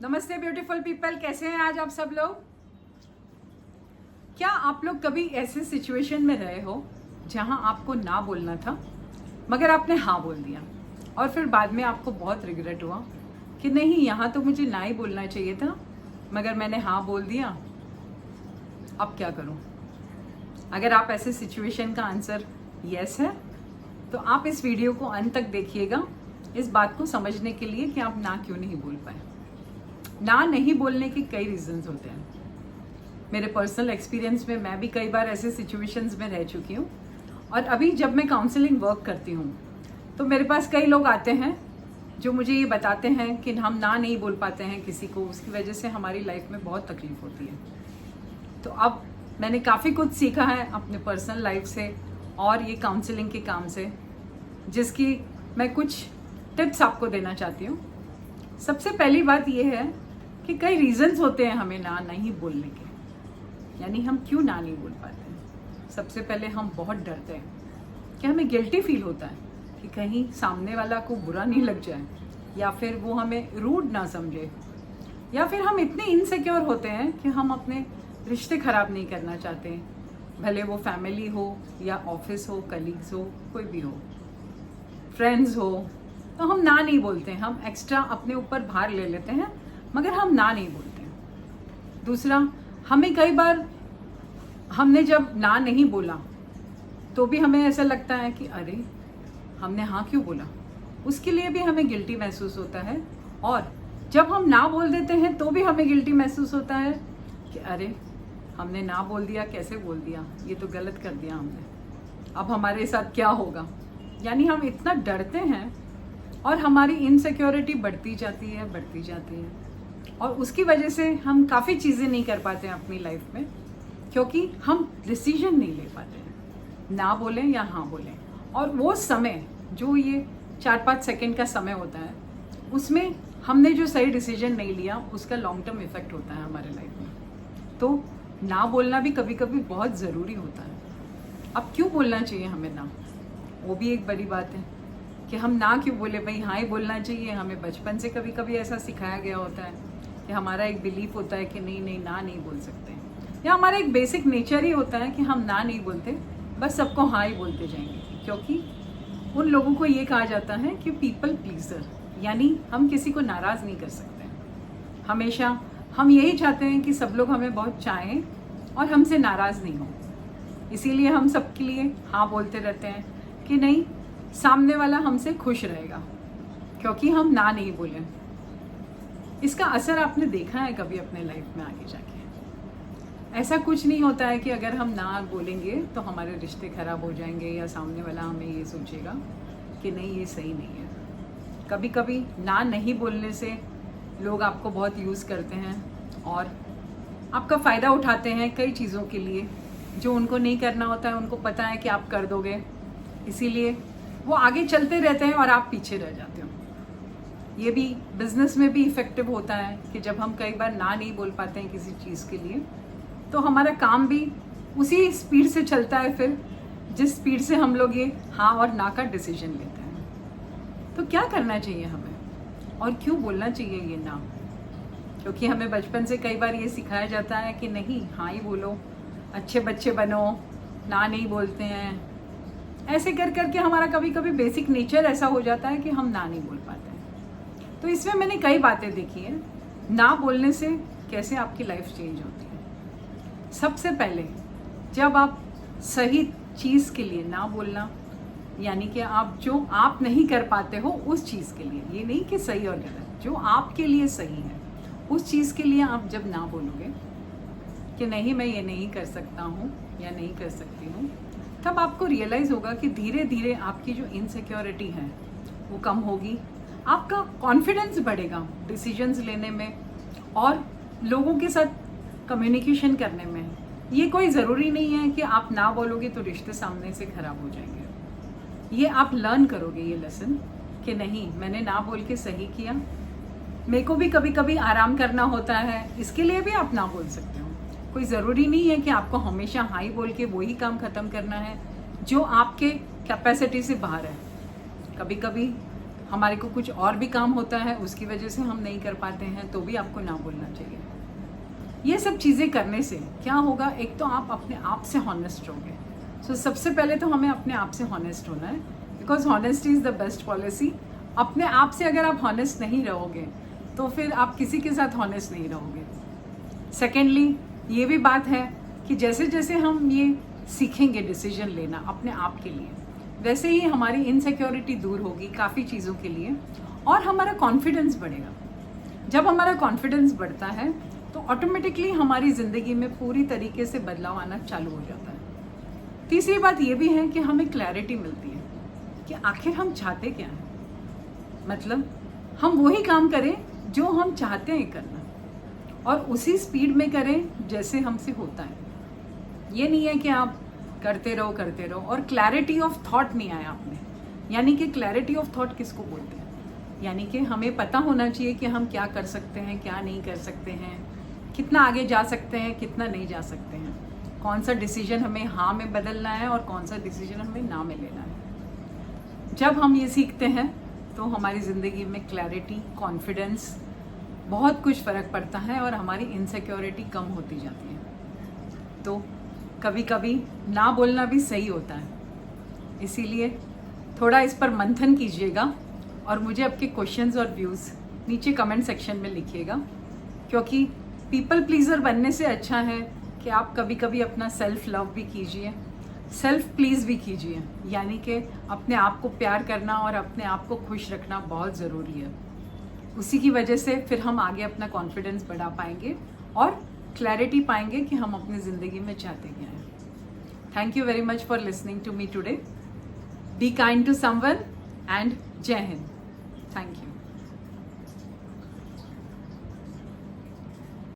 नमस्ते beautiful people, कैसे हैं आज आप सब लोग। क्या आप लोग कभी ऐसे सिचुएशन में रहे हो जहां आपको ना बोलना था मगर आपने हाँ बोल दिया और फिर बाद में आपको बहुत रिग्रेट हुआ कि नहीं, यहाँ तो मुझे ना ही बोलना चाहिए था मगर मैंने हाँ बोल दिया, अब क्या करूं। अगर आप ऐसे सिचुएशन का आंसर यस है तो आप इस वीडियो को अंत तक देखिएगा, इस बात को समझने के लिए कि आप ना क्यों नहीं बोल पाए। ना नहीं बोलने के कई रीजंस होते हैं। मेरे पर्सनल एक्सपीरियंस में मैं भी कई बार ऐसे सिचुएशंस में रह चुकी हूँ और अभी जब मैं काउंसलिंग वर्क करती हूँ तो मेरे पास कई लोग आते हैं जो मुझे ये बताते हैं कि हम ना नहीं बोल पाते हैं किसी को, उसकी वजह से हमारी लाइफ में बहुत तकलीफ होती है। तो अब मैंने काफ़ी कुछ सीखा है अपने पर्सनल लाइफ से और ये काउंसलिंग के काम से, जिसकी मैं कुछ टिप्स आपको देना चाहती हूँ। सबसे पहली बात यह है कि कई रीजंस होते हैं हमें ना नहीं बोलने के, यानी हम क्यों ना नहीं बोल पाते हैं। सबसे पहले हम बहुत डरते हैं कि हमें गिल्टी फील होता है कि कहीं सामने वाला को बुरा नहीं लग जाए या फिर वो हमें रूड ना समझे, या फिर हम इतने इनसिक्योर होते हैं कि हम अपने रिश्ते खराब नहीं करना चाहते, भले वो फैमिली हो या ऑफिस हो, कलीग्स हो, कोई भी हो, फ्रेंड्स हो, तो हम ना नहीं बोलते हैं। हम एक्स्ट्रा अपने ऊपर भार ले लेते हैं मगर हम ना नहीं बोलते हैं। दूसरा, हमें कई बार हमने जब ना नहीं बोला तो भी हमें ऐसा लगता है कि अरे हमने हाँ क्यों बोला, उसके लिए भी हमें गिल्टी महसूस होता है। और जब हम ना बोल देते हैं तो भी हमें गिल्टी महसूस होता है कि अरे हमने ना बोल दिया, कैसे बोल दिया, ये तो गलत कर दिया हमने, अब हमारे साथ क्या होगा। यानी हम इतना डरते हैं और हमारी इनसिक्योरिटी बढ़ती जाती है और उसकी वजह से हम काफ़ी चीज़ें नहीं कर पाते हैं अपनी लाइफ में, क्योंकि हम डिसीजन नहीं ले पाते हैं, ना बोलें या हाँ बोलें। और वो समय जो ये 4-5 सेकंड का समय होता है, उसमें हमने जो सही डिसीजन नहीं लिया उसका लॉन्ग टर्म इफेक्ट होता है हमारे लाइफ में। तो ना बोलना भी कभी कभी बहुत ज़रूरी होता है। अब क्यों बोलना चाहिए हमें ना, वो भी एक बड़ी बात है कि हम ना क्यों बोले। भाई हाँ ही बोलना चाहिए। हमें बचपन से कभी कभी ऐसा सिखाया गया होता है कि हमारा एक बिलीफ होता है कि नहीं नहीं, ना नहीं बोल सकते, या हमारा एक बेसिक नेचर ही होता है कि हम ना नहीं बोलते, बस सबको हाँ ही बोलते जाएंगे। क्योंकि उन लोगों को ये कहा जाता है कि पीपल प्लीजर, यानी हम किसी को नाराज़ नहीं कर सकते। हमेशा हम यही चाहते हैं कि सब लोग हमें बहुत चाहें और हमसे नाराज़ नहीं हो। इसीलिए हम सबके लिए हाँ बोलते रहते हैं कि नहीं, सामने वाला हमसे खुश रहेगा क्योंकि हम ना नहीं बोले। इसका असर आपने देखा है कभी अपने लाइफ में आगे जाके? ऐसा कुछ नहीं होता है कि अगर हम ना बोलेंगे तो हमारे रिश्ते खराब हो जाएंगे या सामने वाला हमें ये सोचेगा कि नहीं, ये सही नहीं है। कभी कभी ना नहीं बोलने से लोग आपको बहुत यूज़ करते हैं और आपका फ़ायदा उठाते हैं कई चीज़ों के लिए, जो उनको नहीं करना होता है उनको पता है कि आप कर दोगे, इसीलिए वो आगे चलते रहते हैं और आप पीछे रह जाते हो। ये भी बिजनेस में भी इफ़ेक्टिव होता है कि जब हम कई बार ना नहीं बोल पाते हैं किसी चीज़ के लिए तो हमारा काम भी उसी स्पीड से चलता है फिर जिस स्पीड से हम लोग ये हाँ और ना का डिसीजन लेते हैं। तो क्या करना चाहिए हमें और क्यों बोलना चाहिए ये ना? क्योंकि हमें बचपन से कई बार ये सिखाया जाता है कि नहीं, हाँ ही बोलो, अच्छे बच्चे बनो, ना नहीं बोलते हैं। ऐसे कर करके हमारा कभी कभी बेसिक नेचर ऐसा हो जाता है कि हम ना नहीं बोल पाते हैं। तो इसमें मैंने कई बातें देखी हैं ना बोलने से कैसे आपकी लाइफ चेंज होती है। सबसे पहले, जब आप सही चीज़ के लिए ना बोलना, यानी कि आप जो आप नहीं कर पाते हो उस चीज़ के लिए, ये नहीं कि सही और गलत, जो आपके लिए सही है उस चीज़ के लिए आप जब ना बोलोगे कि नहीं मैं ये नहीं कर सकता हूँ या नहीं कर सकती हूँ, तब आपको रियलाइज़ होगा कि धीरे धीरे आपकी जो इनसिक्योरिटी है वो कम होगी, आपका कॉन्फिडेंस बढ़ेगा डिसीजंस लेने में और लोगों के साथ कम्युनिकेशन करने में। ये कोई ज़रूरी नहीं है कि आप ना बोलोगे तो रिश्ते सामने से ख़राब हो जाएंगे। ये आप लर्न करोगे ये लेसन कि नहीं, मैंने ना बोल के सही किया, मेरे को भी कभी कभी आराम करना होता है, इसके लिए भी आप ना बोल सकते हो। कोई ज़रूरी नहीं है कि आपको हमेशा हाई बोल के वही काम ख़त्म करना है जो आपके कैपेसिटी से बाहर है। कभी कभी हमारे को कुछ और भी काम होता है, उसकी वजह से हम नहीं कर पाते हैं, तो भी आपको ना बोलना चाहिए। ये सब चीज़ें करने से क्या होगा, एक तो आप अपने आप से हॉनेस्ट रहोगे। सो सबसे पहले तो हमें अपने आप से हॉनेस्ट होना है, because honesty is the best policy. अपने आप से अगर आप हॉनेस्ट नहीं रहोगे तो फिर आप किसी के साथ हॉनेस्ट नहीं रहोगे। सेकेंडली, ये भी बात है कि जैसे जैसे हम ये सीखेंगे डिसीजन लेना अपने आप के लिए, वैसे ही हमारी इनसिक्योरिटी दूर होगी काफ़ी चीज़ों के लिए, और हमारा कॉन्फिडेंस बढ़ेगा। जब हमारा कॉन्फिडेंस बढ़ता है तो ऑटोमेटिकली हमारी ज़िंदगी में पूरी तरीके से बदलाव आना चालू हो जाता है। तीसरी बात ये भी है कि हमें क्लैरिटी मिलती है कि आखिर हम चाहते क्या हैं। मतलब हम वही काम करें जो हम चाहते हैं करना, और उसी स्पीड में करें जैसे हमसे होता है। ये नहीं है कि आप करते रहो और क्लैरिटी ऑफ थॉट नहीं आया आप में। यानी कि क्लैरिटी ऑफ थॉट किसको बोलते हैं, यानी कि हमें पता होना चाहिए कि हम क्या कर सकते हैं, क्या नहीं कर सकते हैं, कितना आगे जा सकते हैं, कितना नहीं जा सकते हैं, कौन सा डिसीजन हमें हाँ में बदलना है और कौन सा डिसीजन हमें ना में लेना है। जब हम ये सीखते हैं तो हमारी ज़िंदगी में क्लैरिटी, कॉन्फिडेंस, बहुत कुछ फ़र्क पड़ता है और हमारी इनसिक्योरिटी कम होती जाती है। तो कभी कभी ना बोलना भी सही होता है, इसीलिए थोड़ा इस पर मंथन कीजिएगा और मुझे आपके क्वेश्चंस और व्यूज़ नीचे कमेंट सेक्शन में लिखिएगा, क्योंकि पीपल प्लीज़र बनने से अच्छा है कि आप कभी कभी अपना सेल्फ लव भी कीजिए, सेल्फ प्लीज़ भी कीजिए। यानी कि अपने आप को प्यार करना और अपने आप को खुश रखना बहुत ज़रूरी है। उसी की वजह से फिर हम आगे अपना कॉन्फिडेंस बढ़ा पाएंगे और क्लैरिटी पाएंगे कि हम अपनी ज़िंदगी में चाहते क्या हैं। Thank you very much for listening to me today. Be kind to someone and जय हिंद। Thank you.